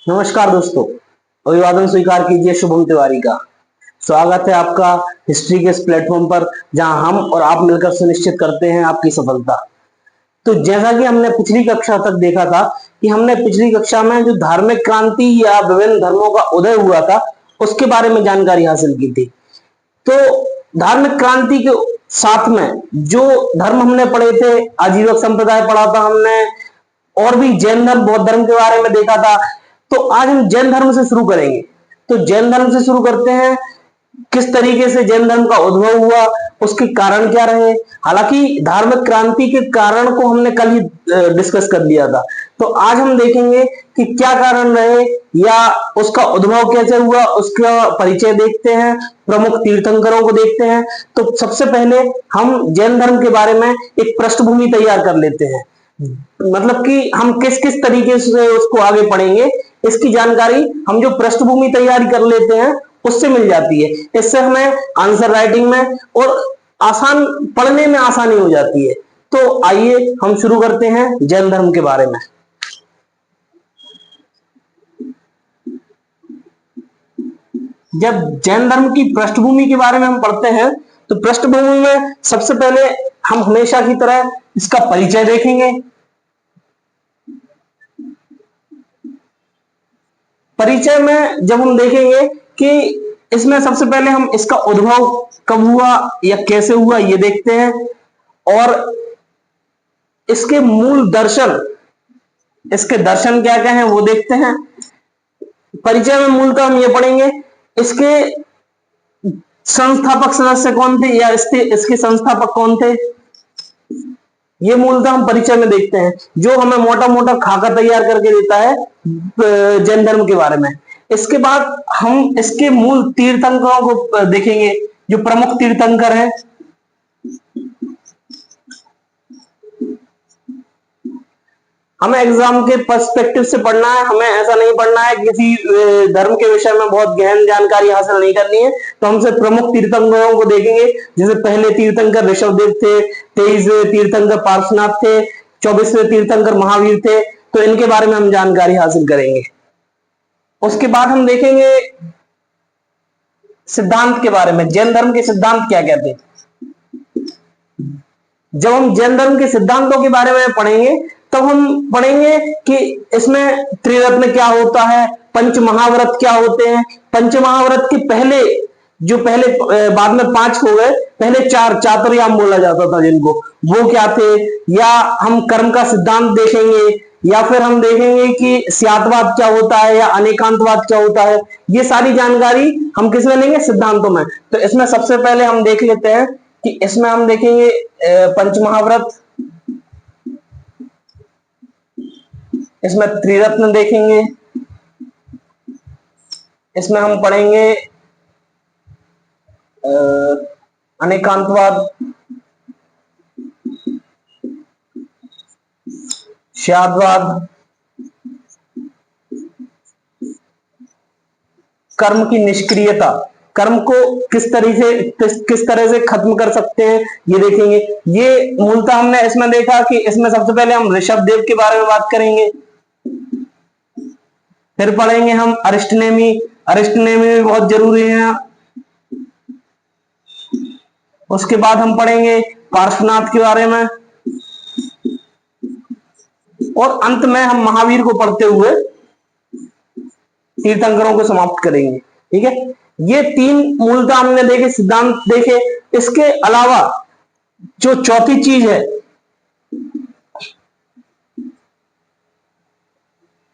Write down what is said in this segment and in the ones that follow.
नमस्कार दोस्तों, अभिवादन स्वीकार कीजिए शुभम तिवारी का। स्वागत है आपका हिस्ट्री के इस प्लेटफॉर्म पर, जहां हम और आप मिलकर सुनिश्चित करते हैं आपकी सफलता। तो जैसा कि हमने पिछली कक्षा तक देखा था कि हमने पिछली कक्षा में जो धार्मिक क्रांति या विभिन्न धर्मों का उदय हुआ था उसके बारे में जानकारी हासिल की थी। तो धार्मिक क्रांति के साथ में जो धर्म हमने पढ़े थे, आजीवक संप्रदाय पढ़ा था हमने, और भी जैन धर्म बौद्ध धर्म के बारे में देखा था। तो आज हम जैन धर्म से शुरू करेंगे। तो जैन धर्म से शुरू करते हैं, किस तरीके से जैन धर्म का उद्भव हुआ, उसके कारण क्या रहे। हालांकि धार्मिक क्रांति के कारण को हमने कल ही डिस्कस कर लिया था। तो आज हम देखेंगे कि क्या कारण रहे या उसका उद्भव कैसे हुआ, उसका परिचय देखते हैं, प्रमुख तीर्थंकरों को देखते हैं। तो सबसे पहले हम जैन धर्म के बारे में एक पृष्ठभूमि तैयार कर लेते हैं, मतलब कि हम किस किस तरीके से उसको आगे पढ़ेंगे, इसकी जानकारी हम जो पृष्ठभूमि तैयारी कर लेते हैं उससे मिल जाती है। इससे हमें आंसर राइटिंग में और आसान पढ़ने में आसानी हो जाती है। तो आइए हम शुरू करते हैं जैन धर्म के बारे में। जब जैन धर्म की पृष्ठभूमि के बारे में हम पढ़ते हैं तो पृष्ठभूमि में सबसे पहले हम हमेशा की तरह इसका परिचय देखेंगे। परिचय में जब हम देखेंगे कि इसमें सबसे पहले हम इसका उद्भव कब हुआ या कैसे हुआ ये देखते हैं, और इसके मूल दर्शन, इसके दर्शन क्या क्या हैं वो देखते हैं। परिचय में मूलतः हम ये पढ़ेंगे इसके संस्थापक सदस्य कौन थे या इसके संस्थापक कौन थे, ये मूलतः हम परिचय में देखते हैं, जो हमें मोटा मोटा खाका तैयार करके देता है जैन धर्म के बारे में। इसके बाद हम इसके मूल तीर्थंकरों को देखेंगे, जो प्रमुख तीर्थंकर हैं। हमें एग्जाम के पर्सपेक्टिव से पढ़ना है, हमें ऐसा नहीं पढ़ना है किसी धर्म के विषय में बहुत गहन जानकारी हासिल नहीं करनी है। तो हम सिर्फ प्रमुख तीर्थंकरों को देखेंगे। जैसे पहले तीर्थंकर ऋषभदेव थे, 23वें तीर्थंकर पार्श्वनाथ थे, 24वें तीर्थंकर महावीर थे। तो इनके बारे में हम जानकारी हासिल करेंगे। उसके बाद हम देखेंगे सिद्धांत के बारे में, जैन धर्म के सिद्धांत क्या क्या थे। जब हम जैन धर्म के सिद्धांतों के बारे में पढ़ेंगे तब हम पढ़ेंगे कि इसमें त्रिरत्न क्या होता है, पंच महाव्रत क्या होते हैं। पंच महाव्रत के पहले बाद में 5 हो गए, पहले 4 चातुर्याम बोला जाता था जिनको, वो क्या थे। या हम कर्म का सिद्धांत देखेंगे, या फिर हम देखेंगे कि स्यातवाद क्या होता है या अनेकांतवाद क्या होता है। ये सारी जानकारी हम किसमें लेंगे, सिद्धांतों में। तो इसमें सबसे पहले हम देख लेते हैं कि इसमें हम देखेंगे पंच महाव्रत, इसमें त्रिरत्न देखेंगे, इसमें हम पढ़ेंगे अनेकांतवाद, स्याद्वाद, कर्म की निष्क्रियता, कर्म को किस तरह से खत्म कर सकते हैं ये देखेंगे। ये मूलतः हमने इसमें देखा कि इसमें सबसे पहले हम ऋषभदेव के बारे में बात करेंगे, फिर पढ़ेंगे हम अरिष्टनेमी। अरिष्टनेमी भी बहुत जरूरी है। उसके बाद हम पढ़ेंगे पार्श्वनाथ के बारे में, और अंत में हम महावीर को पढ़ते हुए तीर्थंकरों को समाप्त करेंगे। ठीक है, ये 3 मूलतः हमने देखे, सिद्धांत देखे। इसके अलावा जो चौथी चीज है,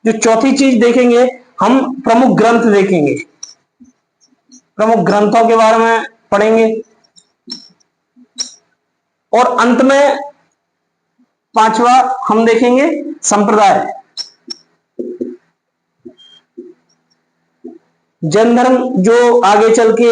जो चौथी चीज देखेंगे, हम प्रमुख ग्रंथ देखेंगे, प्रमुख ग्रंथों के बारे में पढ़ेंगे, और अंत में 5वां हम देखेंगे संप्रदाय। जैन धर्म जो आगे चल के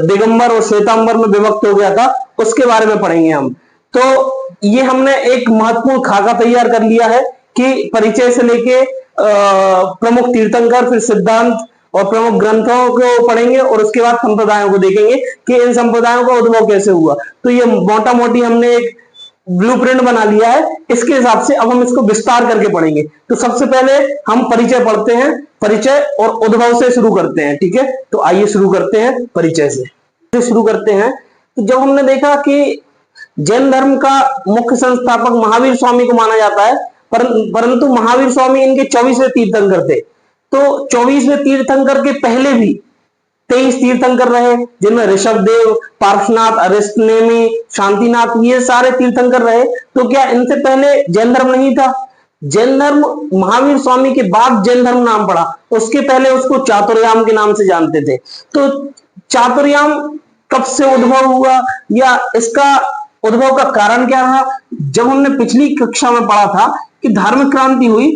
दिगंबर और श्वेतांबर में विभक्त हो गया था, उसके बारे में पढ़ेंगे हम। तो ये हमने एक महत्वपूर्ण खाका तैयार कर लिया है कि परिचय से लेके प्रमुख तीर्थंकर, फिर सिद्धांत और प्रमुख ग्रंथों को पढ़ेंगे, और उसके बाद संप्रदायों को देखेंगे कि इन संप्रदायों का उद्भव कैसे हुआ। तो ये मोटा मोटी हमने एक ब्लूप्रिंट बना लिया है, इसके हिसाब से अब हम इसको विस्तार करके पढ़ेंगे। तो सबसे पहले हम परिचय पढ़ते हैं, परिचय और उद्भव से शुरू करते हैं। ठीक है, तो आइए शुरू करते हैं परिचय से शुरू करते हैं। तो जब हमने देखा कि जैन धर्म का मुख्य संस्थापक महावीर स्वामी को माना जाता है, परंतु महावीर स्वामी इनके 24वें तीर्थंकर थे। तो 24वें तीर्थंकर के पहले भी 23 तीर्थंकर रहे, जिनमें ऋषभदेव, पार्श्वनाथ, अरिष्टनेमी, शांतिनाथ, ये सारे तीर्थंकर रहे। तो क्या इनसे पहले जैन धर्म नहीं था? जैन धर्म महावीर स्वामी के बाद जैन धर्म नाम पड़ा, उसके पहले उसको चातुर्याम के नाम से जानते थे। तो चातुर्याम कब से उद्भव हुआ या इसका उद्भव का कारण क्या रहा? जब हमने पिछली कक्षा में पढ़ा था कि धार्मिक क्रांति हुई,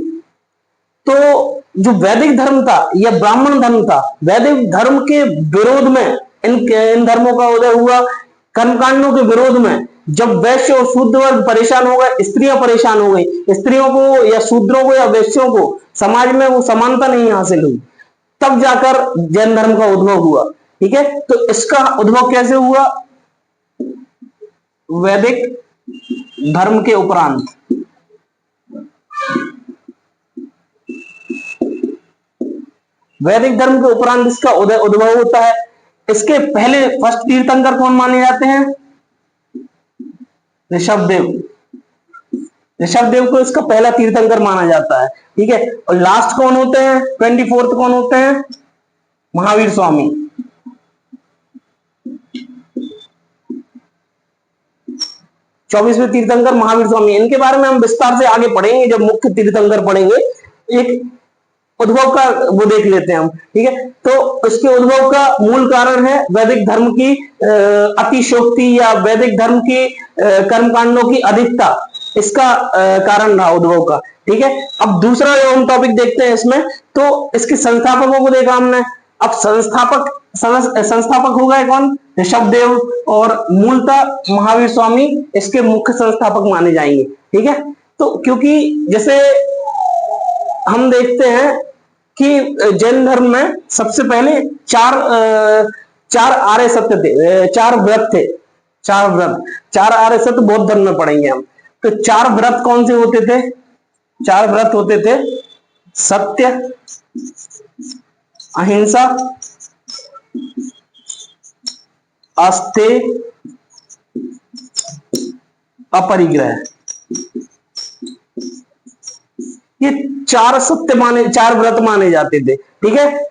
तो जो वैदिक धर्म था या ब्राह्मण धर्म था, वैदिक धर्म के विरोध में इन धर्मों का उदय हुआ। कर्मकांडों के विरोध में जब वैश्य और शूद्र वर्ग परेशान हो गए, स्त्रियां परेशान हो गई, स्त्रियों को या शूद्रों को या वैश्यों को समाज में वो समानता नहीं हासिल हुई, तब जाकर जैन धर्म का उद्भव हुआ। ठीक है, तो इसका उद्भव कैसे हुआ? वैदिक धर्म के उपरांत। वैदिक धर्म के उपरांत इसका उद्भव होता है। इसके पहले फर्स्ट तीर्थंकर कौन माने जाते हैं? ऋषभदेव। ऋषभदेव को इसका पहला तीर्थंकर माना जाता है। ठीक है, और लास्ट कौन होते हैं? 24th कौन होते हैं? महावीर स्वामी। चौबीसवें तीर्थंकर महावीर स्वामी, इनके बारे में हम विस्तार से आगे पढ़ेंगे जब मुख्य तीर्थंकर पढ़ेंगे। एक उद्भव का वो देख लेते हैं हम। ठीक है, तो इसके उद्भव का मूल कारण है वैदिक धर्म की अतिशयोक्ति या वैदिक धर्म की कर्मकांडों की अधिकता, इसका कारण रहा उद्भव का। ठीक है, अब दूसरा जो हम टॉपिक देखते हैं इसमें, तो इसके संस्थापकों को देखा हमने। अब संस्थापक हो गए कौन? ऋषभदेव, और मूलतः महावीर स्वामी इसके मुख्य संस्थापक माने जाएंगे। ठीक है, तो क्योंकि जैसे हम देखते हैं कि जैन धर्म में सबसे पहले चार आर्य सत्य थे, चार व्रत थे, चार आर्य सत्य बौद्ध धर्म में पढ़ेंगे हम। तो चार व्रत कौन से होते थे? चार व्रत होते थे सत्य, अहिंसा, आस्तेय, अपरिग्रह। ये चार व्रत माने जाते थे। ठीक है,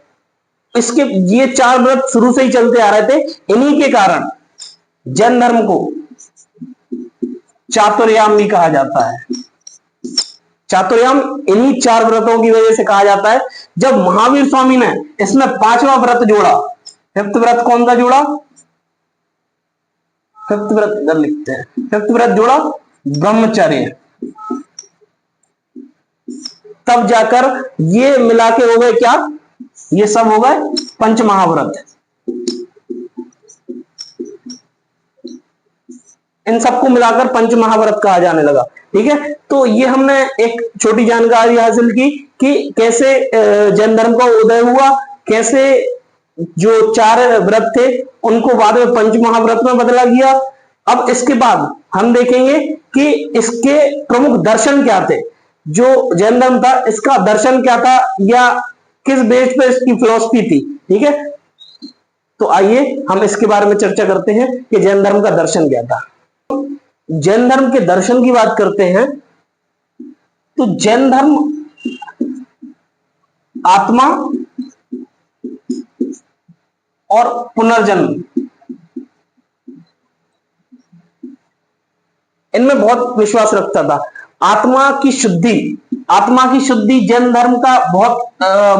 इसके ये चार व्रत शुरू से ही चलते आ रहे थे। इन्हीं के कारण जैन धर्म को चातुर्याम भी कहा जाता है। चातुर्याम इन्हीं चार व्रतों की वजह से कहा जाता है। जब महावीर स्वामी ने इसमें पांचवा व्रत जोड़ा, फिफ्थ व्रत कौन सा जोड़ा? फिफ्थ व्रत इधर लिखते हैं, फिफ्थ व्रत जोड़ा ब्रह्मचर्य, तब जाकर ये मिला के हो गए क्या? ये सब हो गए पंच महाव्रत। इन सबको मिलाकर पंच महाव्रत कहा जाने लगा। ठीक है, तो ये हमने एक छोटी जानकारी हासिल की कि कैसे जैन धर्म का उदय हुआ, कैसे जो चार व्रत थे उनको बाद में पंच महाव्रत में बदला गया। अब इसके बाद हम देखेंगे कि इसके प्रमुख दर्शन क्या थे। जो जैन धर्म था इसका दर्शन क्या था या किस बेस पे इसकी फिलॉसफी थी। ठीक है, तो आइए हम इसके बारे में चर्चा करते हैं कि जैन धर्म का दर्शन क्या था। जैन धर्म के दर्शन की बात करते हैं तो जैन धर्म आत्मा और पुनर्जन्म, इनमें बहुत विश्वास रखता था। आत्मा की शुद्धि जैन धर्म का बहुत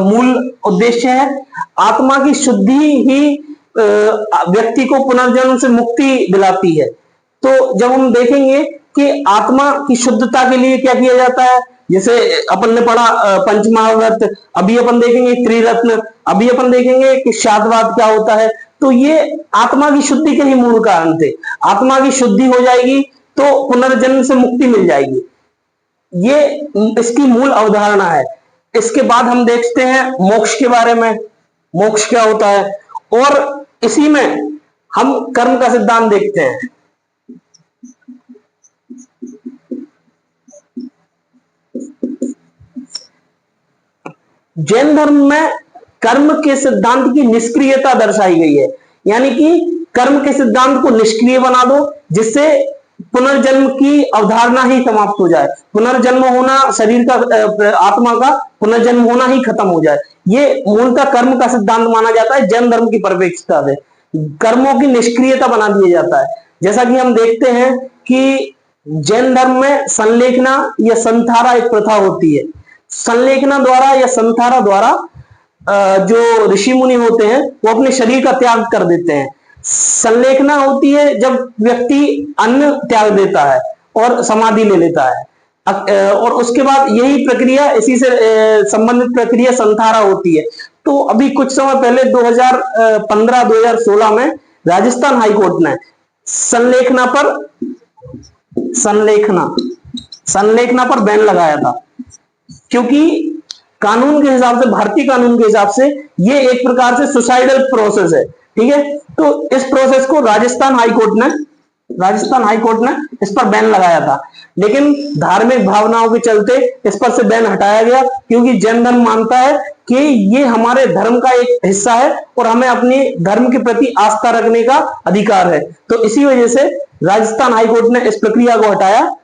मूल उद्देश्य है। आत्मा की शुद्धि ही व्यक्ति को पुनर्जन्म से मुक्ति दिलाती है। तो जब हम देखेंगे कि आत्मा की शुद्धता के लिए क्या किया जाता है, जैसे अपन ने पढ़ा पंच महाव्रत, अभी अपन देखेंगे त्रिरत्न, अभी अपन देखेंगे कि शादवाद क्या होता है। तो ये आत्मा की शुद्धि के ही मूल कारण थे। आत्मा की शुद्धि हो जाएगी तो पुनर्जन्म से मुक्ति मिल जाएगी, ये इसकी मूल अवधारणा है। इसके बाद हम देखते हैं मोक्ष के बारे में, मोक्ष क्या होता है, और इसी में हम कर्म का सिद्धांत देखते हैं। जैन धर्म में कर्म के सिद्धांत की निष्क्रियता दर्शाई गई है, यानी कि कर्म के सिद्धांत को निष्क्रिय बना दो, जिससे पुनर्जन्म की अवधारणा ही समाप्त हो जाए, पुनर्जन्म होना शरीर का आत्मा का पुनर्जन्म होना ही खत्म हो जाए। ये मूलतः कर्म का सिद्धांत माना जाता है जैन धर्म की परिप्रेक्ष्यता से। कर्मों की निष्क्रियता बना दिया जाता है। जैसा कि हम देखते हैं कि जैन धर्म में संलेखना या संथारा एक प्रथा होती है। संलेखना द्वारा या संथारा द्वारा जो ऋषि मुनि होते हैं वो अपने शरीर का त्याग कर देते हैं। संलेखना होती है जब व्यक्ति अन्न त्याग देता है और समाधि ले लेता है, और उसके बाद यही प्रक्रिया, इसी से संबंधित प्रक्रिया संथारा होती है। तो अभी कुछ समय पहले 2015-2016 में राजस्थान हाईकोर्ट ने संलेखना पर बैन लगाया था, क्योंकि कानून के हिसाब से, भारतीय कानून के हिसाब से ये एक प्रकार से सुसाइडल प्रोसेस है। ठीक है, तो इस प्रोसेस को राजस्थान हाईकोर्ट ने इस पर बैन लगाया था, लेकिन धार्मिक भावनाओं के चलते इस पर से बैन हटाया गया, क्योंकि जैन धर्म मानता है कि ये हमारे धर्म का एक हिस्सा है और हमें अपने धर्म के प्रति आस्था रखने का अधिकार है। तो इसी वजह से राजस्थान हाईकोर्ट ने इस प्रक्रिया को हटाया।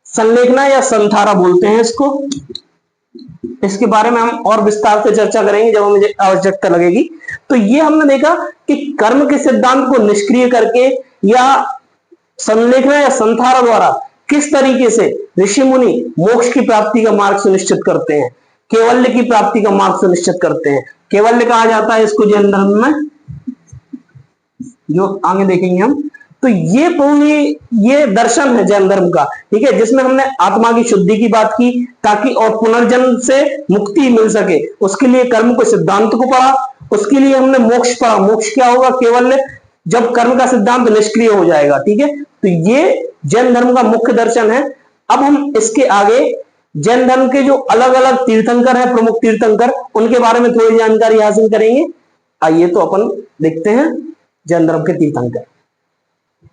संलेखना या संथारा बोलते हैं इसको। इसके बारे में हम और विस्तार से चर्चा करेंगे जब मुझे आवश्यकता लगेगी। तो ये हमने देखा कि कर्म के सिद्धांत को निष्क्रिय करके या संलेखना या संथारा द्वारा किस तरीके से ऋषि मुनि मोक्ष की प्राप्ति का मार्ग सुनिश्चित करते हैं, कैवल्य की प्राप्ति का मार्ग सुनिश्चित करते हैं। कैवल्य कहा जाता है इसको जैन धर्म में, जो आगे देखेंगे हम। तो ये दर्शन है जैन धर्म का, ठीक है, जिसमें हमने आत्मा की शुद्धि की बात की, ताकि और पुनर्जन्म से मुक्ति मिल सके उसके लिए कर्म को सिद्धांत को पढ़ा, उसके लिए हमने मोक्ष पढ़ा। मोक्ष क्या होगा? केवल जब कर्म का सिद्धांत निष्क्रिय हो जाएगा। ठीक है, तो ये जैन धर्म का मुख्य दर्शन है। अब हम इसके आगे जैन धर्म के जो अलग अलग तीर्थंकर है, प्रमुख तीर्थंकर, उनके बारे में थोड़ी जानकारी हासिल करेंगे। आइए तो अपन देखते हैं जैन धर्म के तीर्थंकर।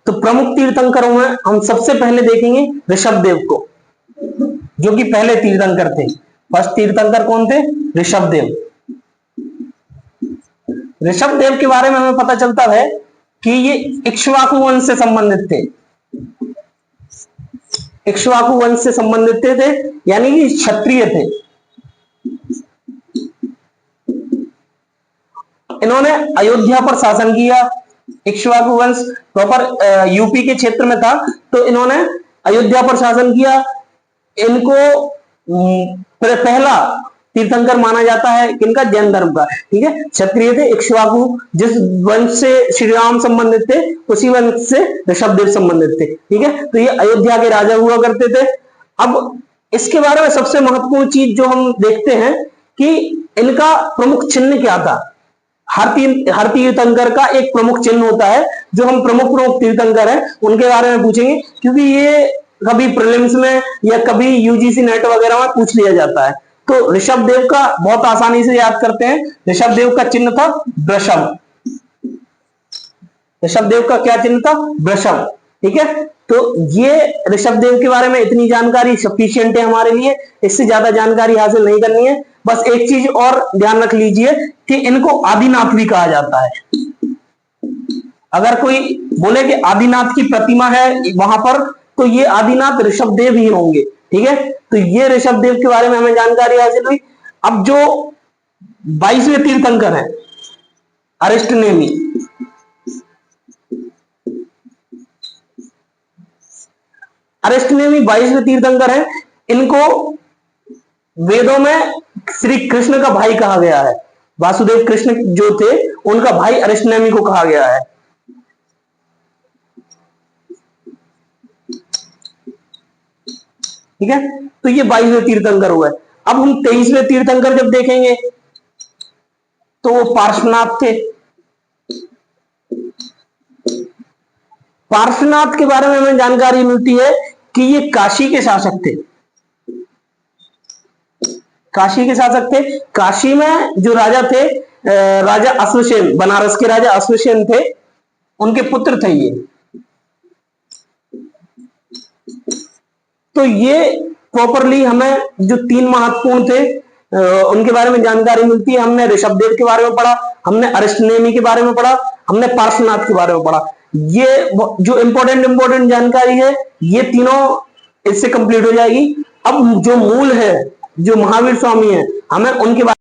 तो प्रमुख तीर्थंकरों में हम सबसे पहले देखेंगे ऋषभदेव को, जो कि पहले तीर्थंकर थे। फर्स्ट तीर्थंकर कौन थे? ऋषभदेव। ऋषभदेव के बारे में हमें पता चलता है कि ये इक्ष्वाकु वंश से संबंधित थे। इक्ष्वाकु वंश से संबंधित थे, यानी कि क्षत्रिय थे। इन्होंने अयोध्या पर शासन किया। इक्ष्वाकु वंश प्रॉपर यूपी के क्षेत्र में था, तो इन्होंने अयोध्या पर शासन किया। इनको पहला तीर्थंकर माना जाता है किनका? जैन धर्म का। ठीक है, क्षत्रिय थे, इक्ष्वाकु, जिस वंश से श्री राम संबंधित थे उसी वंश से ऋषभदेव संबंधित थे। ठीक है, तो ये अयोध्या के राजा हुआ करते थे। अब इसके बारे में सबसे महत्वपूर्ण चीज जो हम देखते हैं कि इनका प्रमुख चिन्ह क्या था। हर तीर्थंकर का एक प्रमुख चिन्ह होता है, जो हम प्रमुख तीर्थंकर हैं उनके बारे में पूछेंगे, क्योंकि ये कभी प्रीलिम्स में या कभी यूजीसी नेट वगैरह में पूछ लिया जाता है। तो ऋषभदेव का बहुत आसानी से याद करते हैं। ऋषभदेव का चिन्ह था वृषभ। ऋषभदेव का क्या चिन्ह था? वृषभ। ठीक है, तो ये ऋषभदेव के बारे में इतनी जानकारी सफिशिएंट है हमारे लिए, इससे ज्यादा जानकारी हासिल नहीं करनी है। बस एक चीज और ध्यान रख लीजिए कि इनको आदिनाथ भी कहा जाता है। अगर कोई बोले कि आदिनाथ की प्रतिमा है वहां पर, तो ये आदिनाथ ऋषभदेव ही होंगे। ठीक है, तो ये ऋषभदेव के बारे में हमें जानकारी हासिल हुई। अब जो 22वें तीर्थंकर है अरिष्टनेमी, अरिष्टनेमी 22वें तीर्थंकर है। इनको वेदों में श्री कृष्ण का भाई कहा गया है। वासुदेव कृष्ण जो थे उनका भाई अरिष्टनेमी को कहा गया है। ठीक है, तो ये 22वें तीर्थंकर हुए। अब हम 23वें तीर्थंकर जब देखेंगे तो वो पार्श्वनाथ थे। पार्श्वनाथ के बारे में हमें जानकारी मिलती है कि ये काशी के शासक थे। काशी के शासक थे। काशी में जो राजा थे, राजा अश्वसेन, बनारस के राजा अश्वसेन थे, उनके पुत्र थे ये। तो ये प्रॉपरली हमें जो तीन महत्वपूर्ण थे, उनके बारे में जानकारी मिलती है। हमने ऋषभदेव के बारे में पढ़ा, हमने अरिष्टनेमी के बारे में पढ़ा, हमने पार्श्वनाथ के बारे में पढ़ा। ये जो इंपॉर्टेंट जानकारी है, ये तीनों इससे कंप्लीट हो जाएगी। अब जो मूल है, जो महावीर स्वामी है, हमें उनके बारे